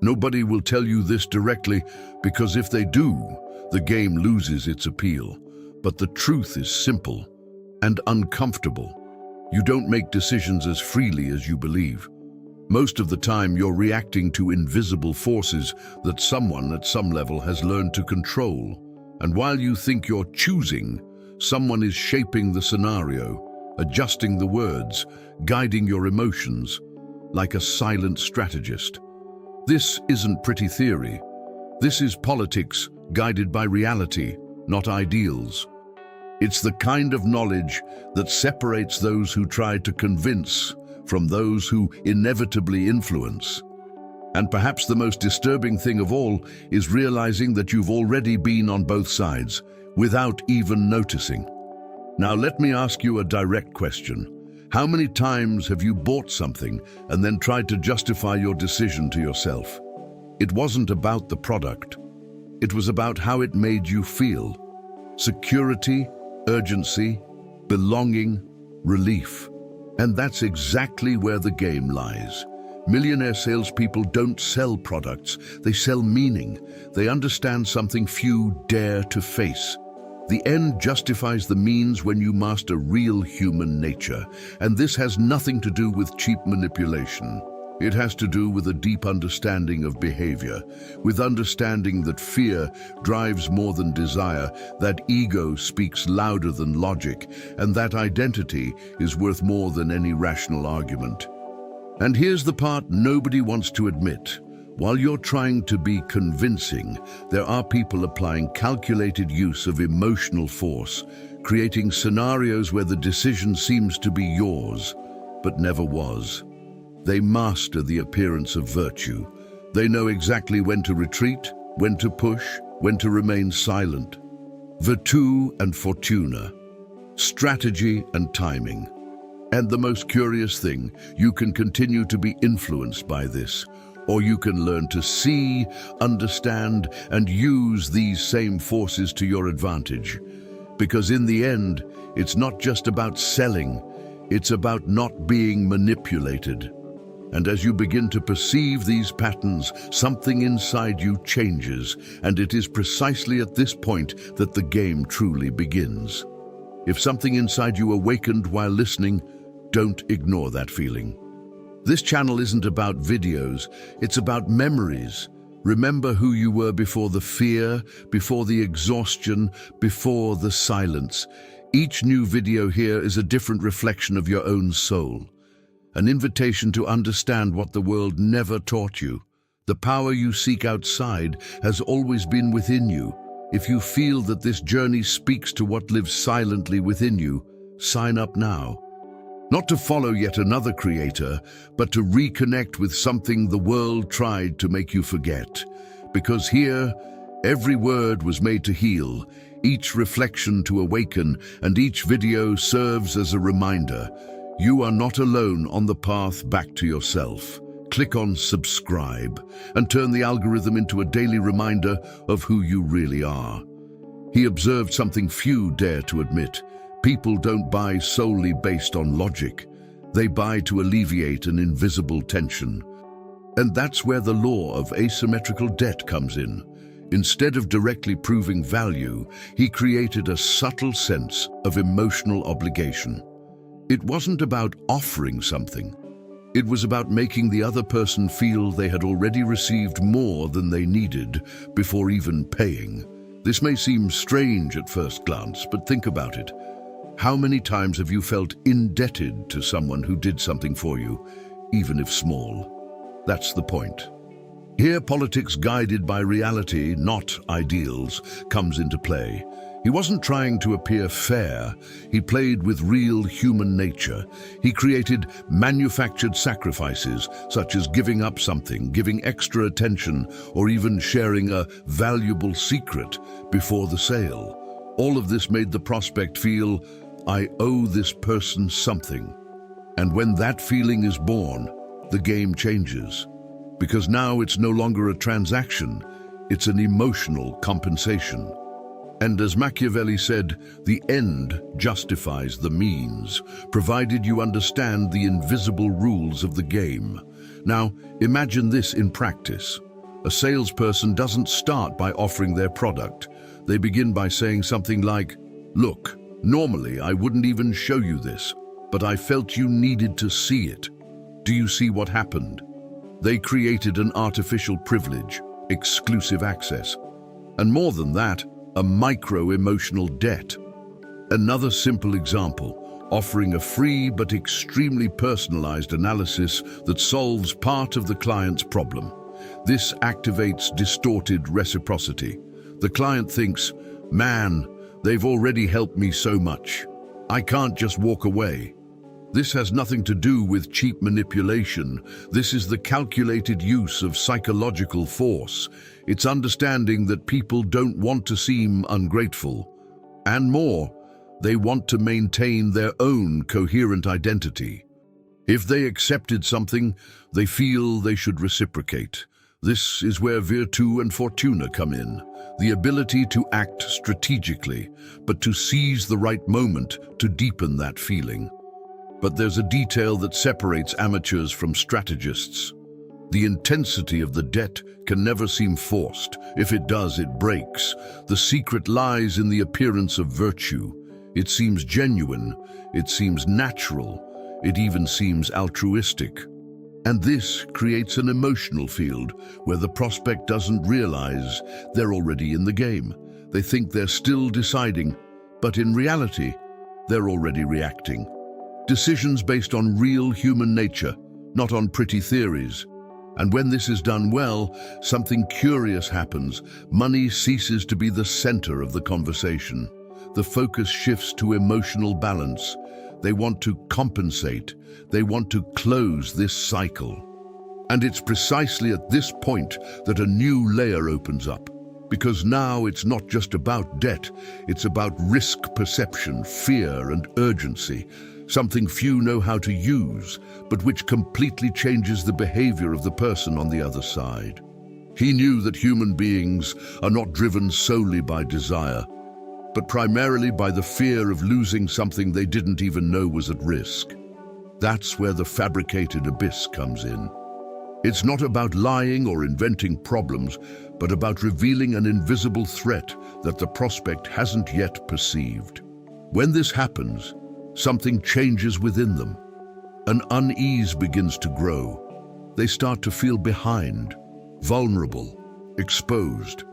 Nobody will tell you this directly, because if they do, the game loses its appeal. But the truth is simple and uncomfortable. You don't make decisions as freely as you believe. Most of the time, you're reacting to invisible forces that someone at some level has learned to control. And while you think you're choosing, someone is shaping the scenario, adjusting the words, guiding your emotions, like a silent strategist. This isn't pretty theory. This is politics guided by reality, not ideals. It's the kind of knowledge that separates those who try to convince from those who inevitably influence. And perhaps the most disturbing thing of all is realizing that you've already been on both sides without even noticing. Now let me ask you a direct question. How many times have you bought something and then tried to justify your decision to yourself? It wasn't about the product. It was about how it made you feel. Security, urgency, belonging, relief. And that's exactly where the game lies. Millionaire salespeople don't sell products, they sell meaning. They understand something few dare to face. The end justifies the means when you master real human nature. And this has nothing to do with cheap manipulation. It has to do with a deep understanding of behavior, with understanding that fear drives more than desire, that ego speaks louder than logic, and that identity is worth more than any rational argument. And here's the part nobody wants to admit. While you're trying to be convincing, there are people applying calculated use of emotional force, creating scenarios where the decision seems to be yours, but never was. They master the appearance of virtue. They know exactly when to retreat, when to push, when to remain silent. Virtù and fortuna, strategy and timing. And the most curious thing, you can continue to be influenced by this, or you can learn to see, understand, and use these same forces to your advantage. Because in the end, it's not just about selling, it's about not being manipulated. And as you begin to perceive these patterns, something inside you changes, and it is precisely at this point that the game truly begins. If something inside you awakened while listening, don't ignore that feeling. This channel isn't about videos, it's about memories. Remember who you were before the fear, before the exhaustion, before the silence. Each new video here is a different reflection of your own soul. An invitation to understand what the world never taught you. The power you seek outside has always been within you. If you feel that this journey speaks to what lives silently within you, sign up now. Not to follow yet another creator, but to reconnect with something the world tried to make you forget. Because here, every word was made to heal, each reflection to awaken, and each video serves as a reminder. You are not alone on the path back to yourself. Click on subscribe and turn the algorithm into a daily reminder of who you really are. He observed something few dare to admit. People don't buy solely based on logic. They buy to alleviate an invisible tension. And that's where the law of asymmetrical debt comes in. Instead of directly proving value, he created a subtle sense of emotional obligation. It wasn't about offering something. It was about making the other person feel they had already received more than they needed before even paying. This may seem strange at first glance, but think about it. How many times have you felt indebted to someone who did something for you, even if small? That's the point. Here, politics guided by reality, not ideals, comes into play. He wasn't trying to appear fair. He played with real human nature. He created manufactured sacrifices, such as giving up something, giving extra attention, or even sharing a valuable secret before the sale. All of this made the prospect feel, I owe this person something. And when that feeling is born, the game changes. Because now it's no longer a transaction, it's an emotional compensation. And as Machiavelli said, the end justifies the means, provided you understand the invisible rules of the game. Now, imagine this in practice. A salesperson doesn't start by offering their product. They begin by saying something like, "Look, normally I wouldn't even show you this, but I felt you needed to see it. Do you see what happened?" They created an artificial privilege, exclusive access, and more than that, a micro-emotional debt. Another simple example, offering a free but extremely personalized analysis that solves part of the client's problem. This activates distorted reciprocity. The client thinks, "Man, they've already helped me so much. I can't just walk away." This has nothing to do with cheap manipulation. This is the calculated use of psychological force. It's understanding that people don't want to seem ungrateful. And more, they want to maintain their own coherent identity. If they accepted something, they feel they should reciprocate. This is where virtù and fortuna come in. The ability to act strategically, but to seize the right moment to deepen that feeling. But there's a detail that separates amateurs from strategists. The intensity of the debt can never seem forced. If it does, it breaks. The secret lies in the appearance of virtue. It seems genuine, it seems natural, it even seems altruistic. And this creates an emotional field where the prospect doesn't realize they're already in the game. They think they're still deciding, but in reality, they're already reacting. Decisions based on real human nature, not on pretty theories. And when this is done well, something curious happens. Money ceases to be the center of the conversation. The focus shifts to emotional balance. They want to compensate. They want to close this cycle. And it's precisely at this point that a new layer opens up. Because now it's not just about debt, it's about risk perception, fear, and urgency. Something few know how to use, but which completely changes the behavior of the person on the other side. He knew that human beings are not driven solely by desire, but primarily by the fear of losing something they didn't even know was at risk. That's where the fabricated abyss comes in. It's not about lying or inventing problems, but about revealing an invisible threat that the prospect hasn't yet perceived. When this happens, something changes within them. An unease begins to grow. They start to feel behind, vulnerable, exposed.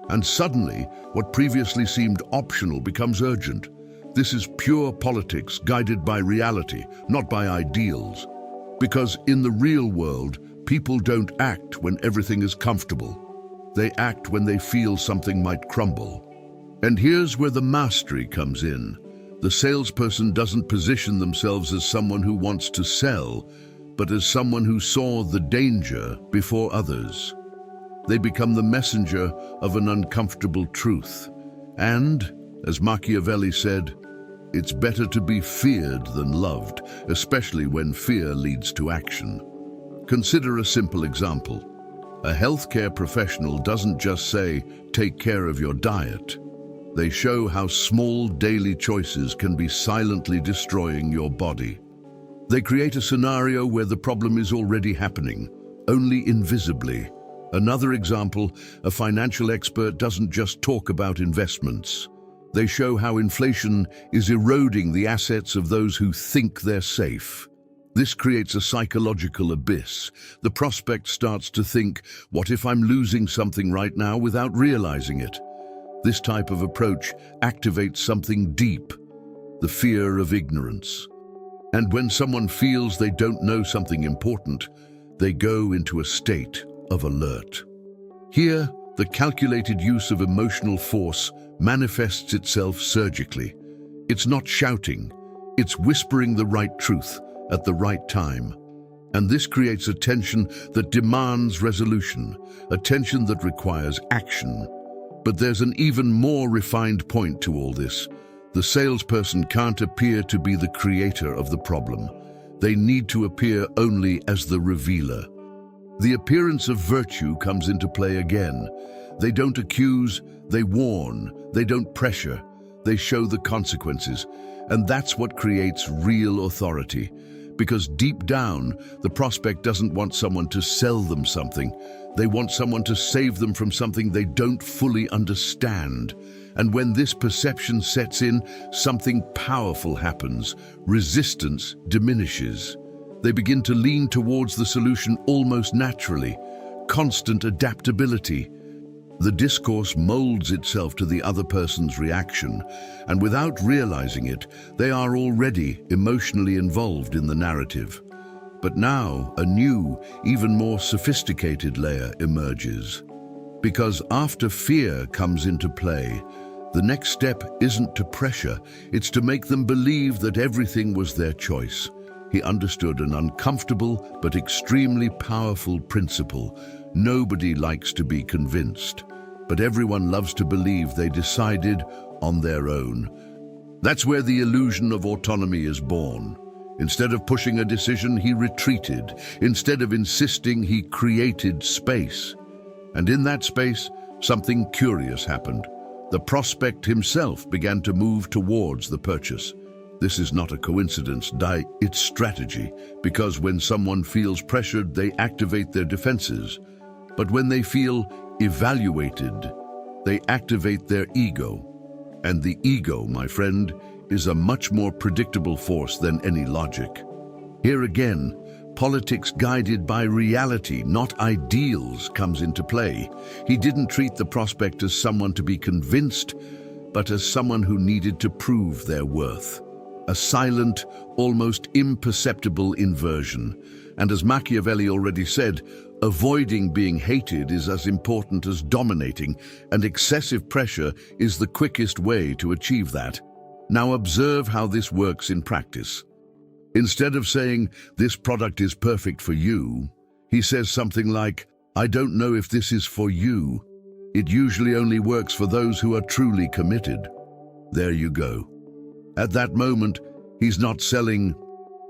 And suddenly, what previously seemed optional becomes urgent. This is pure politics guided by reality, not by ideals. Because in the real world, people don't act when everything is comfortable. They act when they feel something might crumble. And here's where the mastery comes in. The salesperson doesn't position themselves as someone who wants to sell, but as someone who saw the danger before others. They become the messenger of an uncomfortable truth. And, as Machiavelli said, it's better to be feared than loved, especially when fear leads to action. Consider a simple example. A healthcare professional doesn't just say, "Take care of your diet." They show how small daily choices can be silently destroying your body. They create a scenario where the problem is already happening, only invisibly. Another example, a financial expert doesn't just talk about investments. They show how inflation is eroding the assets of those who think they're safe. This creates a psychological abyss. The prospect starts to think, what if I'm losing something right now without realizing it? This type of approach activates something deep, the fear of ignorance. And when someone feels they don't know something important, they go into a state of alert. Here, the calculated use of emotional force manifests itself surgically. It's not shouting, it's whispering the right truth at the right time. And this creates a tension that demands resolution, a tension that requires action. But there's an even more refined point to all this. The salesperson can't appear to be the creator of the problem. They need to appear only as the revealer. The appearance of virtue comes into play again. They don't accuse, they warn, they don't pressure, they show the consequences. And that's what creates real authority. Because deep down, the prospect doesn't want someone to sell them something. They want someone to save them from something they don't fully understand. And when this perception sets in, something powerful happens. Resistance diminishes. They begin to lean towards the solution almost naturally. Constant adaptability. The discourse molds itself to the other person's reaction, and without realizing it, they are already emotionally involved in the narrative. But now, a new, even more sophisticated layer emerges. Because after fear comes into play, the next step isn't to pressure, it's to make them believe that everything was their choice. He understood an uncomfortable but extremely powerful principle. Nobody likes to be convinced, but everyone loves to believe they decided on their own. That's where the illusion of autonomy is born. Instead of pushing a decision, he retreated. Instead of insisting, he created space. And in that space, something curious happened. The prospect himself began to move towards the purchase. This is not a coincidence, it's strategy, because when someone feels pressured, they activate their defenses. But when they feel evaluated, they activate their ego. And the ego, my friend, is a much more predictable force than any logic. Here again, politics guided by reality, not ideals, comes into play. He didn't treat the prospect as someone to be convinced, but as someone who needed to prove their worth. A silent, almost imperceptible inversion. And as Machiavelli already said, avoiding being hated is as important as dominating, and excessive pressure is the quickest way to achieve that. Now observe how this works in practice. Instead of saying, "This product is perfect for you," he says something like, "I don't know if this is for you. It usually only works for those who are truly committed." There you go. At that moment, he's not selling,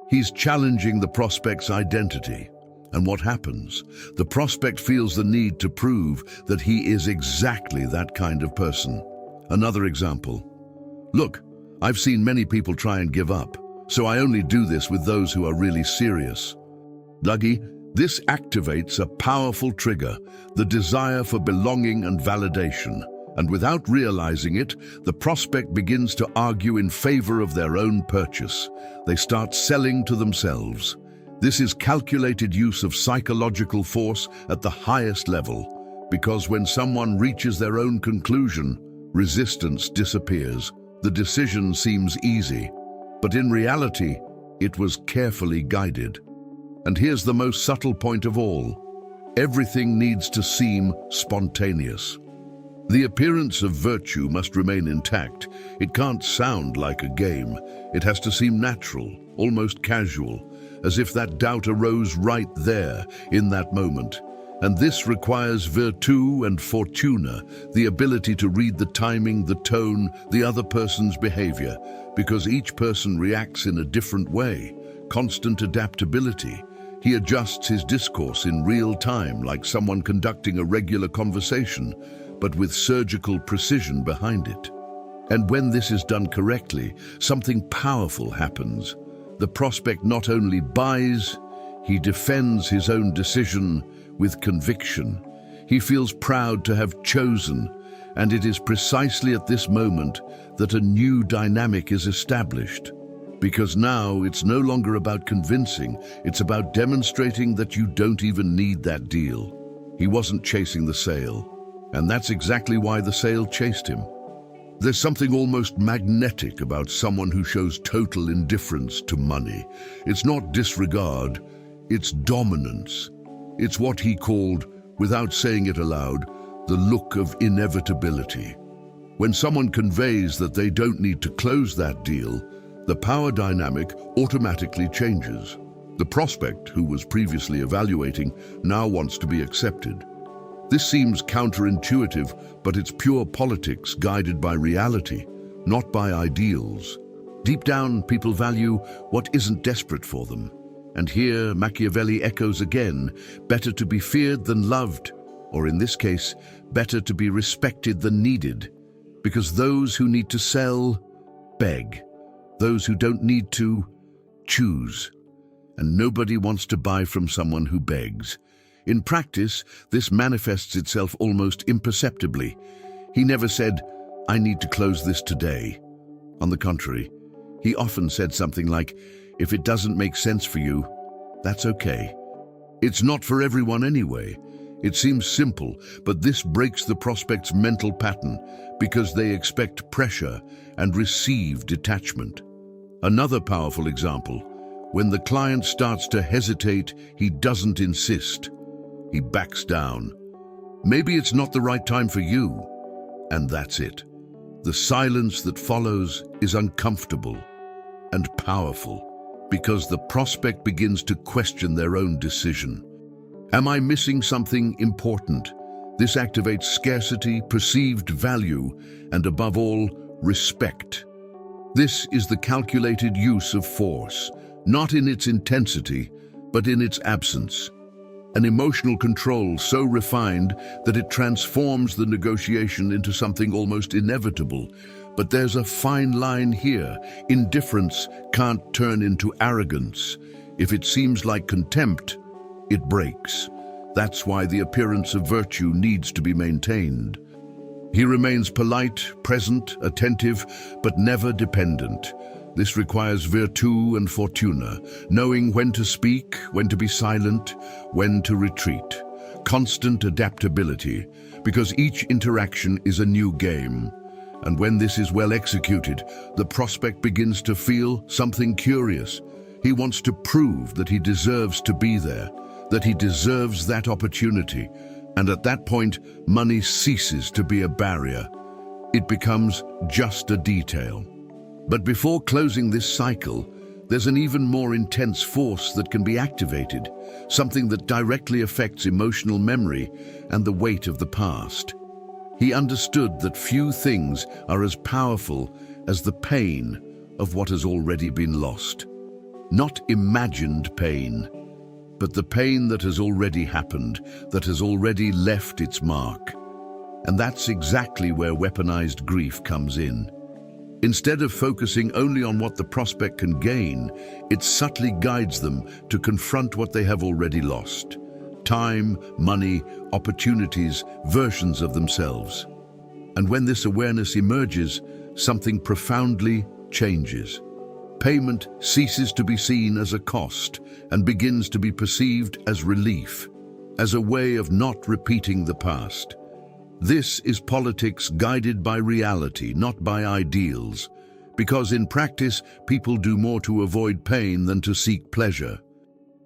he's challenging the prospect's identity. And what happens? The prospect feels the need to prove that he is exactly that kind of person. Another example. "Look, I've seen many people try and give up, so I only do this with those who are really serious." Dougie, this activates a powerful trigger, the desire for belonging and validation. And without realizing it, the prospect begins to argue in favor of their own purchase. They start selling to themselves. This is calculated use of psychological force at the highest level, because when someone reaches their own conclusion, resistance disappears. The decision seems easy, but in reality, it was carefully guided. And here's the most subtle point of all. Everything needs to seem spontaneous. The appearance of virtue must remain intact. It can't sound like a game. It has to seem natural, almost casual, as if that doubt arose right there, in that moment. And this requires virtù and fortuna, the ability to read the timing, the tone, the other person's behavior, because each person reacts in a different way. Constant adaptability. He adjusts his discourse in real time, like someone conducting a regular conversation, but with surgical precision behind it. And when this is done correctly, something powerful happens. The prospect not only buys, he defends his own decision with conviction. He feels proud to have chosen, and it is precisely at this moment that a new dynamic is established. Because now it's no longer about convincing, it's about demonstrating that you don't even need that deal. He wasn't chasing the sale. And that's exactly why the sale chased him. There's something almost magnetic about someone who shows total indifference to money. It's not disregard, it's dominance. It's what he called, without saying it aloud, the look of inevitability. When someone conveys that they don't need to close that deal, the power dynamic automatically changes. The prospect, who was previously evaluating, now wants to be accepted. This seems counterintuitive, but it's pure politics guided by reality, not by ideals. Deep down, people value what isn't desperate for them. And here, Machiavelli echoes again, better to be feared than loved, or in this case, better to be respected than needed. Because those who need to sell, beg. Those who don't need to, choose. And nobody wants to buy from someone who begs. In practice, this manifests itself almost imperceptibly. He never said, "I need to close this today." On the contrary, he often said something like, "If it doesn't make sense for you, that's okay. It's not for everyone anyway." It seems simple, but this breaks the prospect's mental pattern because they expect pressure and receive detachment. Another powerful example, when the client starts to hesitate, he doesn't insist. He backs down. Maybe it's not the right time for you, and that's it. The silence that follows is uncomfortable and powerful because the prospect begins to question their own decision. Am I missing something important? This activates scarcity, perceived value, and above all, respect. This is the calculated use of force, not in its intensity, but in its absence. An emotional control so refined that it transforms the negotiation into something almost inevitable. But there's a fine line here. Indifference can't turn into arrogance. If it seems like contempt, it breaks. That's why the appearance of virtue needs to be maintained. He remains polite, present, attentive, but never dependent. This requires virtu and fortuna, knowing when to speak, when to be silent, when to retreat. Constant adaptability, because each interaction is a new game. And when this is well executed, the prospect begins to feel something curious. He wants to prove that he deserves to be there, that he deserves that opportunity, and at that point, money ceases to be a barrier. It becomes just a detail. But before closing this cycle, there's an even more intense force that can be activated, something that directly affects emotional memory and the weight of the past. He understood that few things are as powerful as the pain of what has already been lost. Not imagined pain, but the pain that has already happened, that has already left its mark. And that's exactly where weaponized grief comes in. Instead of focusing only on what the prospect can gain, it subtly guides them to confront what they have already lost. Time, money, opportunities, versions of themselves. And when this awareness emerges, something profoundly changes. Payment ceases to be seen as a cost and begins to be perceived as relief, as a way of not repeating the past. This is politics guided by reality, not by ideals, because in practice, people do more to avoid pain than to seek pleasure.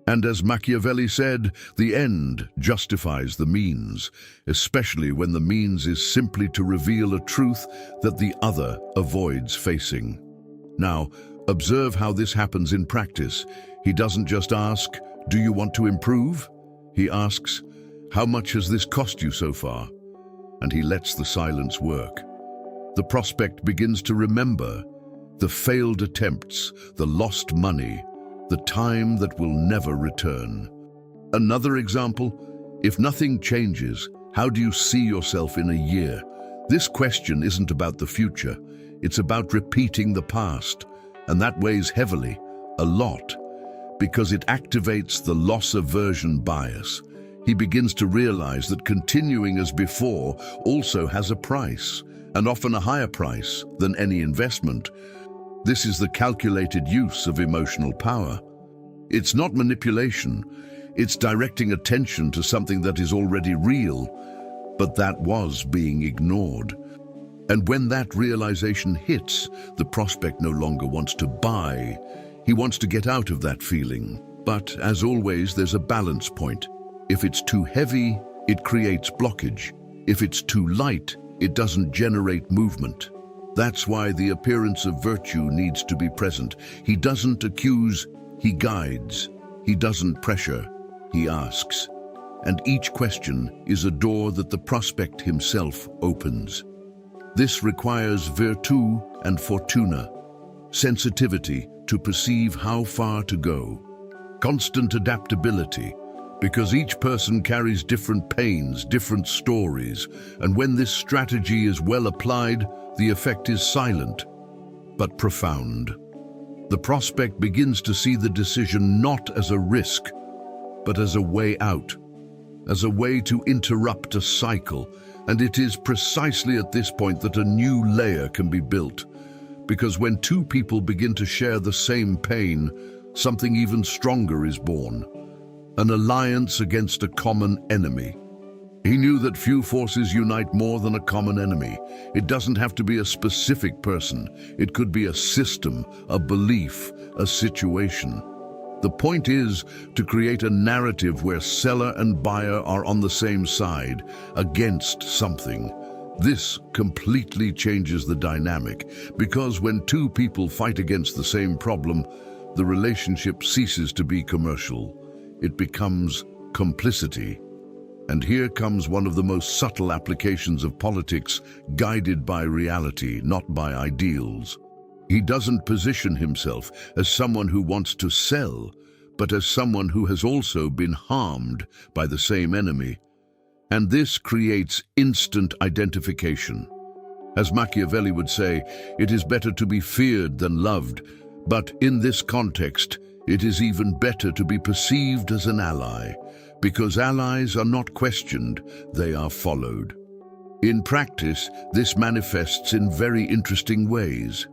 And as Machiavelli said, the end justifies the means, especially when the means is simply to reveal a truth that the other avoids facing. Now, observe how this happens in practice. He doesn't just ask, "Do you want to improve?" He asks, "How much has this cost you so far?" And he lets the silence work. The prospect begins to remember the failed attempts, the lost money, the time that will never return. Another example, if nothing changes, how do you see yourself in a year? This question isn't about the future, it's about repeating the past, and that weighs heavily, a lot, because it activates the loss aversion bias. He begins to realize that continuing as before also has a price, and often a higher price than any investment. This is the calculated use of emotional power. It's not manipulation, it's directing attention to something that is already real, but that was being ignored. And when that realization hits, the prospect no longer wants to buy. He wants to get out of that feeling. But as always, there's a balance point. If it's too heavy, it creates blockage. If it's too light, it doesn't generate movement. That's why the appearance of virtue needs to be present. He doesn't accuse, he guides. He doesn't pressure, he asks. And each question is a door that the prospect himself opens. This requires virtu and fortuna, sensitivity to perceive how far to go, constant adaptability, because each person carries different pains, different stories, and when this strategy is well applied, the effect is silent, but profound. The prospect begins to see the decision not as a risk, but as a way out. as a way to interrupt a cycle, and it is precisely at this point that a new layer can be built. Because when two people begin to share the same pain, something even stronger is born. An alliance against a common enemy. He knew that few forces unite more than a common enemy. It doesn't have to be a specific person. It could be a system, a belief, a situation. The point is to create a narrative where seller and buyer are on the same side, against something. This completely changes the dynamic, because when two people fight against the same problem, the relationship ceases to be commercial. It becomes complicity. And here comes one of the most subtle applications of politics, guided by reality, not by ideals. He doesn't position himself as someone who wants to sell, but as someone who has also been harmed by the same enemy. And this creates instant identification. As Machiavelli would say, it is better to be feared than loved, but in this context, it is even better to be perceived as an ally, because allies are not questioned, they are followed. In practice, this manifests in very interesting ways.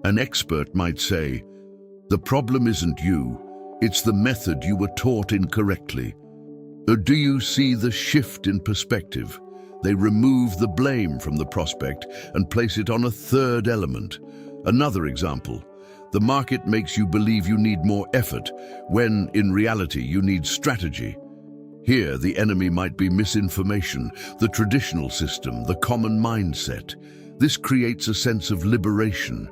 An expert might say, the problem isn't you, it's the method you were taught incorrectly. Or do you see the shift in perspective? They remove the blame from the prospect and place it on a third element. Another example, the market makes you believe you need more effort, when in reality you need strategy. Here, the enemy might be misinformation, the traditional system, the common mindset. This creates a sense of liberation.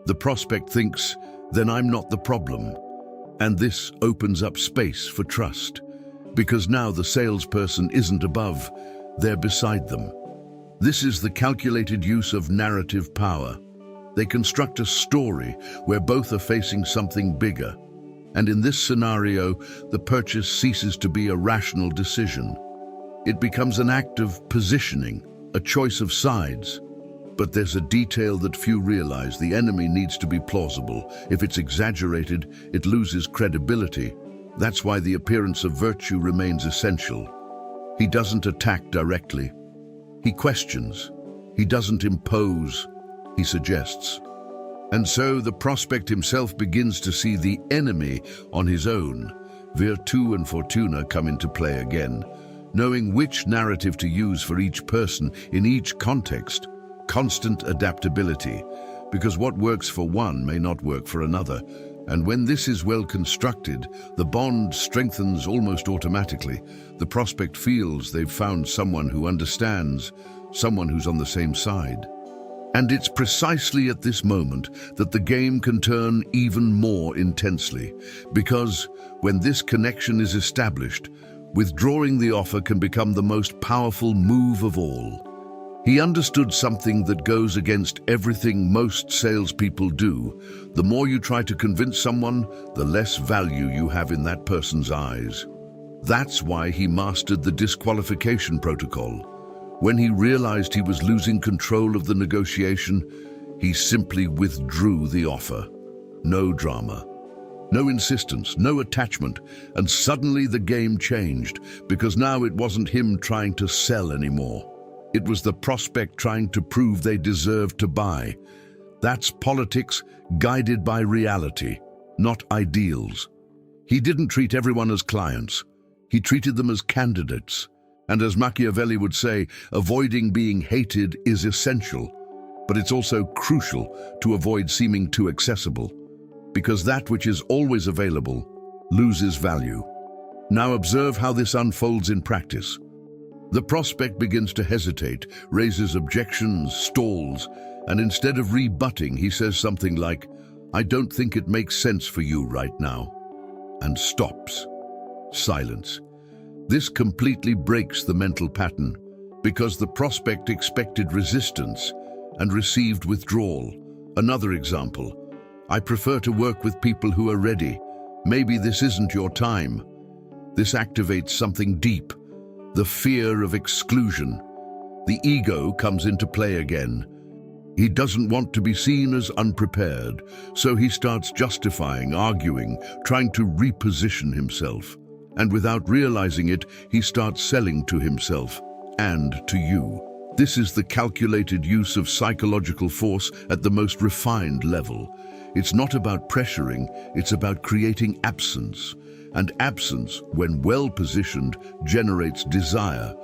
The prospect thinks, then I'm not the problem. And this opens up space for trust, because now the salesperson isn't above, they're beside them. This is the calculated use of narrative power. They construct a story where both are facing something bigger. And in this scenario, the purchase ceases to be a rational decision. It becomes an act of positioning, a choice of sides. But there's a detail that few realize: the enemy needs to be plausible. If it's exaggerated, it loses credibility. That's why the appearance of virtue remains essential. He doesn't attack directly. He questions. He doesn't impose. He suggests. And so the prospect himself begins to see the enemy on his own. Virtu and fortuna come into play again. Knowing which narrative to use for each person in each context. Constant adaptability, because what works for one may not work for another. And when this is well constructed, the bond strengthens almost automatically. The prospect feels they've found someone who understands, someone who's on the same side. And it's precisely at this moment that the game can turn even more intensely, because when this connection is established, withdrawing the offer can become the most powerful move of all. He understood something that goes against everything most salespeople do. The more you try to convince someone, the less value you have in that person's eyes. That's why he mastered the disqualification protocol. When he realized he was losing control of the negotiation, he simply withdrew the offer. No drama, no insistence, no attachment, and suddenly the game changed, because now it wasn't him trying to sell anymore. It was the prospect trying to prove they deserved to buy. That's politics guided by reality, not ideals. He didn't treat everyone as clients. He treated them as candidates. And as Machiavelli would say, avoiding being hated is essential, but it's also crucial to avoid seeming too accessible, because that which is always available loses value. Now observe how this unfolds in practice. The prospect begins to hesitate, raises objections, stalls, and instead of rebutting, he says something like, "I don't think it makes sense for you right now," and stops. Silence. This completely breaks the mental pattern, because the prospect expected resistance and received withdrawal. Another example, "I prefer to work with people who are ready. Maybe this isn't your time." This activates something deep, the fear of exclusion. The ego comes into play again. He doesn't want to be seen as unprepared, so he starts justifying, arguing, trying to reposition himself. And without realizing it, he starts selling to himself and to you. This is the calculated use of psychological force at the most refined level. It's not about pressuring, it's about creating absence. And absence, when well positioned, generates desire.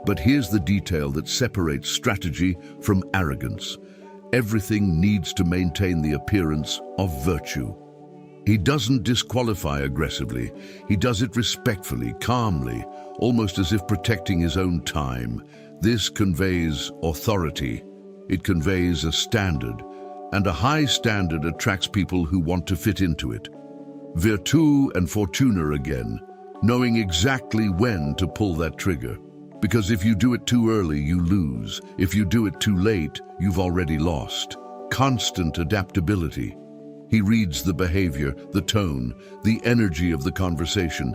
But here's the detail that separates strategy from arrogance. Everything needs to maintain the appearance of virtue. He doesn't disqualify aggressively. He does it respectfully, calmly, almost as if protecting his own time. This conveys authority. It conveys a standard. And a high standard attracts people who want to fit into it. Virtù and fortuna again, knowing exactly when to pull that trigger. Because if you do it too early, you lose. If you do it too late, you've already lost. Constant adaptability. He reads the behavior, the tone, the energy of the conversation,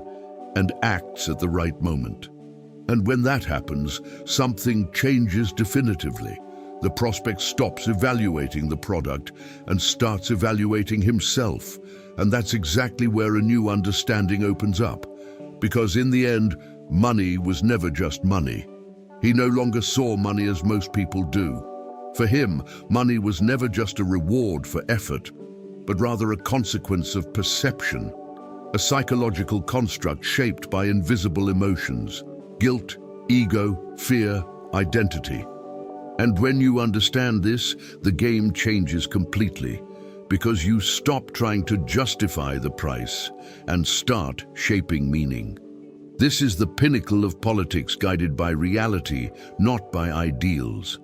and acts at the right moment. And when that happens, something changes definitively. The prospect stops evaluating the product and starts evaluating himself. And that's exactly where a new understanding opens up. Because in the end, money was never just money. He no longer saw money as most people do. For him, money was never just a reward for effort, but rather a consequence of perception, a psychological construct shaped by invisible emotions, guilt, ego, fear, identity. And when you understand this, the game changes completely, because you stop trying to justify the price and start shaping meaning. This is the pinnacle of politics guided by reality, not by ideals.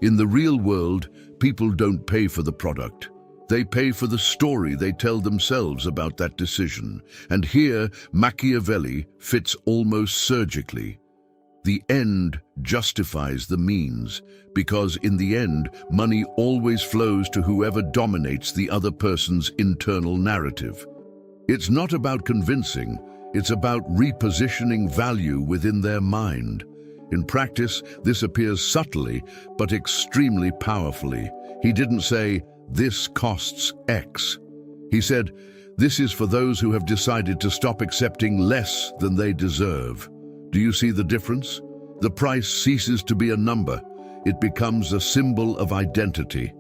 In the real world, people don't pay for the product. They pay for the story they tell themselves about that decision. And here, Machiavelli fits almost surgically. The end justifies the means, because in the end, money always flows to whoever dominates the other person's internal narrative. It's not about convincing, it's about repositioning value within their mind. In practice, this appears subtly, but extremely powerfully. He didn't say, "This costs X." He said, "This is for those who have decided to stop accepting less than they deserve." Do you see the difference? The price ceases to be a number. It becomes a symbol of identity.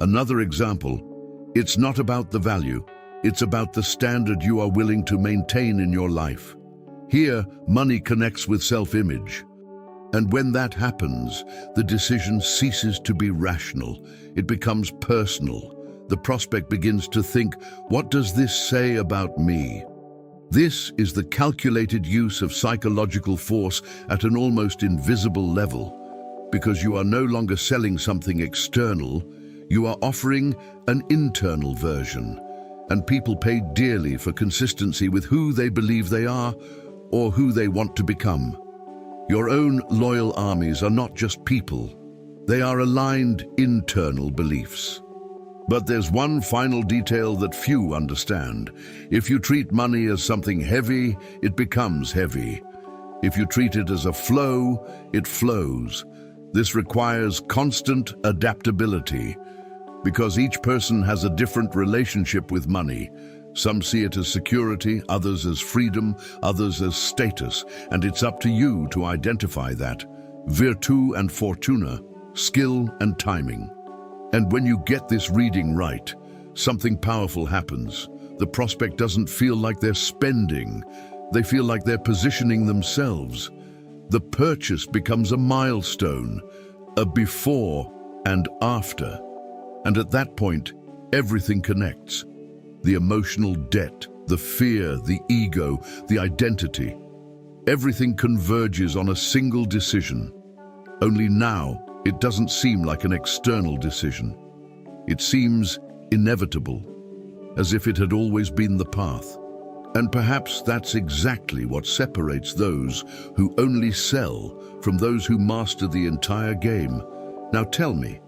Another example, it's not about the value. It's about the standard you are willing to maintain in your life. Here, money connects with self-image. And when that happens, the decision ceases to be rational. It becomes personal. The prospect begins to think, what does this say about me? This is the calculated use of psychological force at an almost invisible level. Because you are no longer selling something external, you are offering an internal version. And people pay dearly for consistency with who they believe they are or who they want to become. Your own loyal armies are not just people. They are aligned internal beliefs. But there's one final detail that few understand. If you treat money as something heavy, it becomes heavy. If you treat it as a flow, it flows. This requires constant adaptability, because each person has a different relationship with money. Some see it as security, others as freedom, others as status, and it's up to you to identify that. Virtù and fortuna, skill and timing. And when you get this reading right, something powerful happens. The prospect doesn't feel like they're spending. They feel like they're positioning themselves. The purchase becomes a milestone, a before and after. And at that point, everything connects. The emotional debt, the fear, the ego, the identity. Everything converges on a single decision. Only now, it doesn't seem like an external decision. It seems inevitable, as if it had always been the path. And perhaps that's exactly what separates those who only sell from those who master the entire game. Now tell me,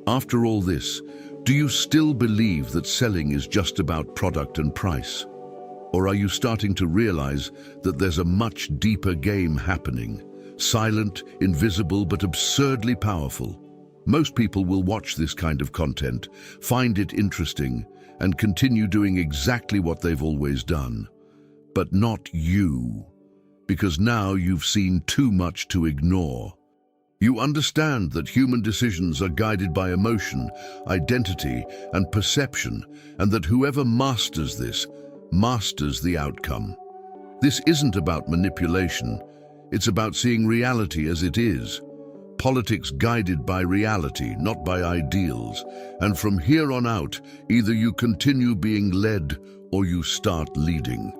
after all this, do you still believe that selling is just about product and price? Or are you starting to realize that there's a much deeper game happening? Silent, invisible, but absurdly powerful. Most people will watch this kind of content, find it interesting, and continue doing exactly what they've always done. but not you, because now you've seen too much to ignore. You understand that human decisions are guided by emotion, identity, and perception, and that whoever masters this, masters the outcome. This isn't about manipulation, it's about seeing reality as it is. Politics guided by reality, not by ideals. And from here on out, either you continue being led or you start leading.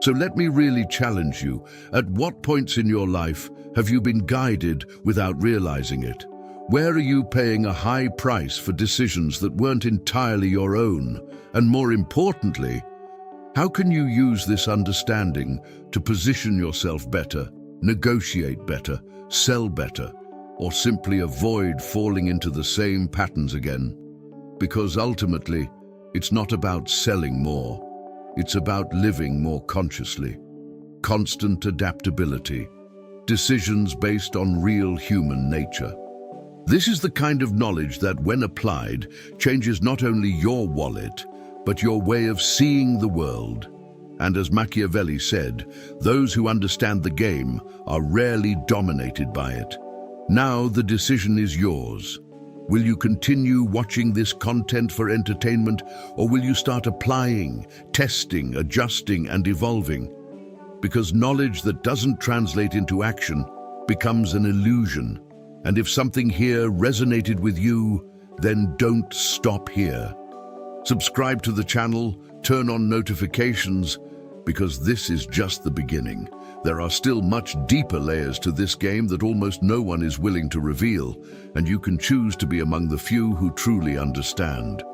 So let me really challenge you. At what points in your life have you been guided without realizing it? Where are you paying a high price for decisions that weren't entirely your own? And more importantly, how can you use this understanding to position yourself better, negotiate better, sell better, or simply avoid falling into the same patterns again? Because ultimately, it's not about selling more. It's about living more consciously. Constant adaptability. Decisions based on real human nature. This is the kind of knowledge that, when applied, changes not only your wallet, but your way of seeing the world. And as Machiavelli said, those who understand the game are rarely dominated by it. Now the decision is yours. Will you continue watching this content for entertainment, or will you start applying, testing, adjusting, and evolving? Because knowledge that doesn't translate into action becomes an illusion. And if something here resonated with you, then don't stop here. Subscribe to the channel, turn on notifications, because this is just the beginning. There are still much deeper layers to this game that almost no one is willing to reveal, and you can choose to be among the few who truly understand.